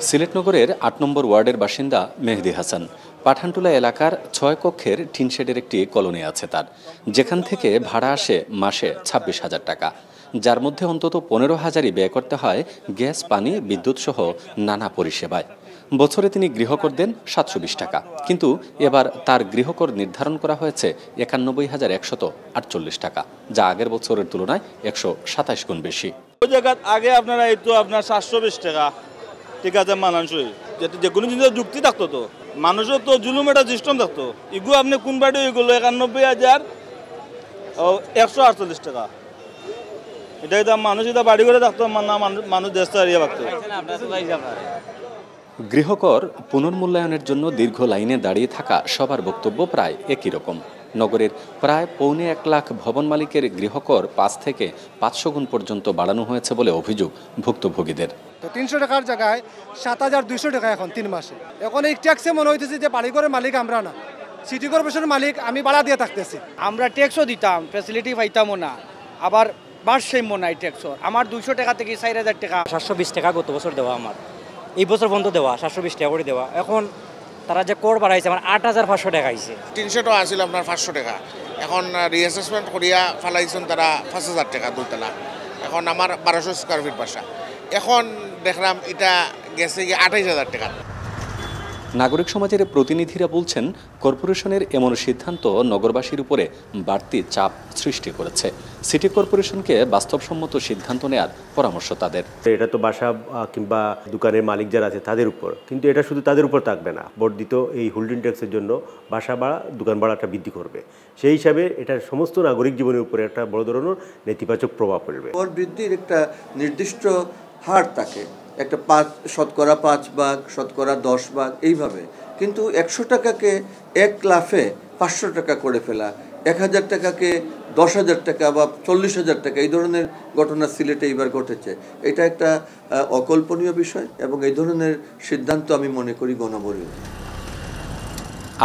সিলেট নগরের ৮ নম্বর ওয়ার্ডের বাসিন্দা মেহেদি হাসান। পাঠানটুলা এলাকার ৬ কক্ষের টিনশেডের একটি কলোনি আছে তার, যেখান থেকে ভাড়া আসে মাসে ২৬,০০০ টাকা, যার মধ্যে অন্তত ১৫,০০০ই ব্যয় করতে হয় গ্যাস, পানি, বিদ্যুৎ সহ নানা পরিষেবায়। বছরে তিনি গৃহকর দেন ৭২০ টাকা, কিন্তু এবার তার গৃহকর নির্ধারণ করা হয়েছে ৯১,১৪৮ টাকা, যা আগের বছরের তুলনায় ১২৭ গুণ বেশি। ওই জায়গা আগে আপনারা এই তো আপনার ৭২০ টাকা, ঠিক আছে, মানানসই যে কোনো জিনিসের যুক্তি থাকতো, তো মানুষের তো জুলুম একটা সিস্টেম থাকতো। এগুলো আপনি কোন বাড়ি এগুলো ৯১,১৪৮ টাকা, এটাই দাম। মানুষ এটা বাড়ি করে থাকতো না, মানুষ দেশটা হারিয়ে থাকতো। গৃহকর পুনর্মূল্যায়নের জন্য দীর্ঘ লাইনে দাঁড়িয়ে থাকা সবার বক্তব্য প্রায় একই রকম। নগরের প্রায় ১,৫০,০০০ ভবন মালিকের গৃহকর ৫ থেকে ৫০০ গুণ পর্যন্ত বাড়ানো হয়েছে বলে অভিযোগ ভুক্তভোগীদের। তো ৩০০ টাকার জায়গায় ৭,২০০ টাকা এখন ৩ মাসে। এখন এই ট্যাক্সে মনে হইতেছে যে বাড়িঘরের মালিক আমরা না, সিটি কর্পোরেশনের মালিক, আমি ভাড়া দিয়ে থাকতেছি। আমরা ট্যাক্সও দিতাম, ফ্যাসিলিটি পাইতামও না, আবার ভারসাম্য নাই ট্যাক্সর। আমার ২০০ টাকা থেকে ৪,০০০ টাকা। ৭২০ টাকা গত বছর দেওয়া, আমার এই বছর বন্ধ দেওয়া ৭২০ টাকা করে দেওয়া। এখন তারা যে কর বাড়াইছে, আমার ৮,৫০০ টাকা আইছে। ৩০০ টাকা আসছিল আপনার ৫০০ টাকা, এখন রিঅ্যাসেসমেন্ট করিয়া ফেলাইছেন তারা ৫,০০০ টাকা দুতলা। এখন আমার ১২০০ স্কোয়ার ফিট বাসা, এখন দেখলাম এটা গেছে গিয়ে ২৮,০০০ টাকা। নাগরিক সমাজের প্রতিনিধিরা বলছেন, কর্পোরেশনের এমন সিদ্ধান্ত নগরবাসীর উপরে বাড়তি চাপ সৃষ্টি করেছে। সিটি কর্পোরেশনকে বাস্তবসম্মত সিদ্ধান্ত নেয়ার পরামর্শ তাদের। এটা তো বাসা কিংবা দোকানের মালিক যারা আছে তাদের উপর, কিন্তু এটা শুধু তাদের উপর থাকবে না। বর্ধিত এই হোল্ডিং ট্যাক্সের জন্য বাসা ভাড়া, দোকান ভাড়াটা বৃদ্ধি করবে। সেই হিসাবে এটার সমস্ত নাগরিক জীবনের উপরে একটা বড় ধরনের নেতিবাচক প্রভাব পড়বে। কর বৃদ্ধির একটা নির্দিষ্ট হার থাকে, একটা ৫% ৫ ভাগ, 10% 10 ভাগ, এইভাবে। কিন্তু ১০০ টাকাকে ১ লাফে ৫০০ টাকা করে ফেলা, ১,০০০ টাকাকে ১০,০০০ টাকা বা ৪০,০০০ টাকা, এই ধরনের ঘটনা সিলেটে এইবার ঘটেছে। এটা একটা অকল্পনীয় বিষয় এবং এই ধরনের সিদ্ধান্ত আমি মনে করি গণবরীয়।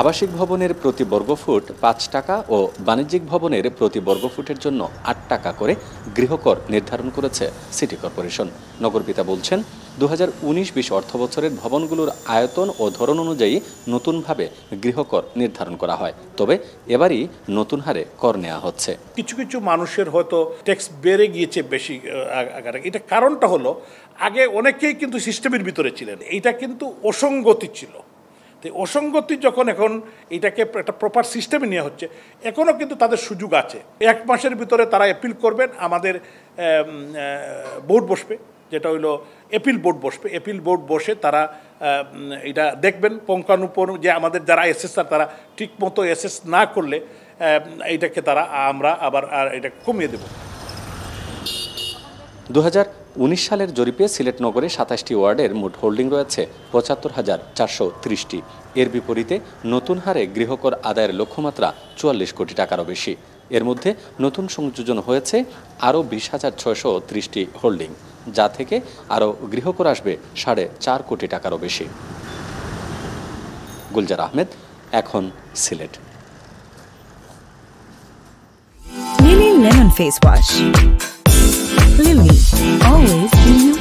আবাসিক ভবনের প্রতি বর্গফুট ৫ টাকা ও বাণিজ্যিক ভবনের প্রতি বর্গফুটের জন্য ৮ টাকা করে গৃহকর নির্ধারণ করেছে সিটি কর্পোরেশন। নগরপিতা বলছেন, ২০১৯-২০ অর্থবছরের ভবনগুলোর আয়তন ও ধরন অনুযায়ী নতুনভাবে গৃহকর নির্ধারণ করা হয়, তবে এবারই নতুন হারে কর নেওয়া হচ্ছে। কিছু কিছু মানুষের হয়তো ট্যাক্স বেড়ে গিয়েছে বেশি আকারে। এটা কারণটা হলো, আগে অনেকেই কিন্তু সিস্টেমের ভিতরে ছিলেন, এইটা কিন্তু অসঙ্গতি ছিল। তো অসঙ্গতি যখন এখন এটাকে একটা প্রপার সিস্টেমে নেওয়া হচ্ছে, এখনও কিন্তু তাদের সুযোগ আছে। ১ মাসের ভিতরে তারা অ্যাপিল করবেন, আমাদের বোর্ড বসবে, যেটা হইলো অ্যাপিল বোর্ড বসবে। অ্যাপিল বোর্ড বসে তারা এটা দেখবেন পুঙ্খানুপুঙ্খ, যে আমাদের যারা এসএসআর তারা ঠিক মতো এসএস না করলে এইটাকে আমরা আবার এটা কমিয়ে দেব। ২০১৯ সালের জরিপে সিলেট নগরে ২৭টি ওয়ার্ডের মোট হোল্ডিং রয়েছে ৭৫,৪৩০টি। এর বিপরীতে নতুন হারে গৃহকর আদায়ের লক্ষ্যমাত্রা ৪৪ কোটি টাকারও বেশি। এর মধ্যে নতুন সংযোজন হয়েছে আরও ২০,৬৩০টি হোল্ডিং, যা থেকে আরও গৃহকর আসবে ৪.৫ কোটি টাকারও বেশি। গুলজার আহমেদ, এখন Sylhet. Lily Lemon Face Wash. Lily, always be you.